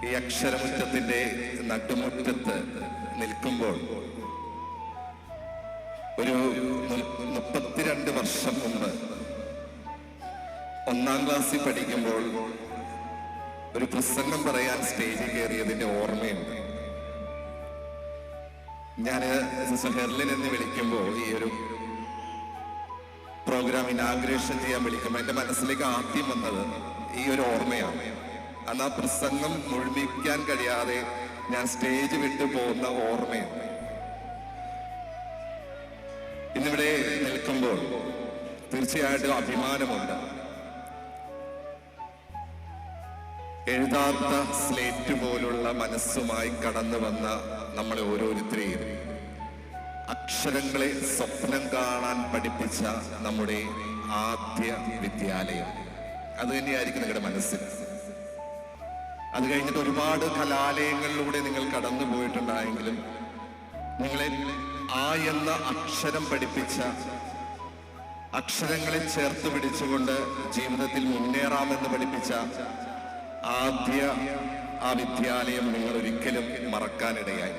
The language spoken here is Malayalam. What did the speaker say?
ഈ അക്ഷരമുറ്റത്തിന്റെ നടുമുറ്റത്ത് നിൽക്കുമ്പോൾ ഒരു 32 വർഷം മുമ്പ് 1ാം ക്ലാസ്സിൽ പഠിക്കുമ്പോൾ ഒരു പ്രസംഗം പറയാൻ സ്റ്റേജിൽ കയറിയതിന്റെ ഓർമ്മയുണ്ട്. ഞാൻ സിസ്റ്റർ ഹെർലിൻ എന്ന് വിളിക്കുമ്പോൾ, ഈ ഒരു പ്രോഗ്രാം ഇനാഗ്രേഷൻ ചെയ്യാൻ വിളിക്കുമ്പോൾ എൻ്റെ മനസ്സിലേക്ക് ആദ്യം വന്നത് ഈ ഒരു ഓർമ്മയാണ്. അന്ന് ആ പ്രസംഗം മുഴുമിക്കാൻ കഴിയാതെ ഞാൻ സ്റ്റേജ് വിട്ടു പോകുന്ന ഓർമ്മയാണ്. ഇന്നിവിടെ നിൽക്കുമ്പോൾ തീർച്ചയായിട്ടും അഭിമാനമുണ്ട്. എഴുതാത്ത സ്ലേറ്റ് പോലുള്ള മനസ്സുമായി കടന്നു വന്ന നമ്മളെ ഓരോരുത്തരെയും അക്ഷരങ്ങളെ സ്വപ്നം കാണാൻ പഠിപ്പിച്ച നമ്മുടെ ആദ്യ വിദ്യാലയം അത് തന്നെയായിരിക്കും നിങ്ങളുടെ മനസ്സിൽ. അത് കഴിഞ്ഞിട്ട് ഒരുപാട് കലാലയങ്ങളിലൂടെ നിങ്ങൾ കടന്നു പോയിട്ടുണ്ടായെങ്കിലും നിങ്ങളെ ആ എന്ന അക്ഷരം പഠിപ്പിച്ച, അക്ഷരങ്ങളെ ചേർത്ത് പിടിച്ചുകൊണ്ട് ജീവിതത്തിൽ മുന്നേറാമെന്ന് പഠിപ്പിച്ച ആദ്യ ആ വിദ്യാലയം നിങ്ങൾ ഒരിക്കലും മറക്കാനിടയായി.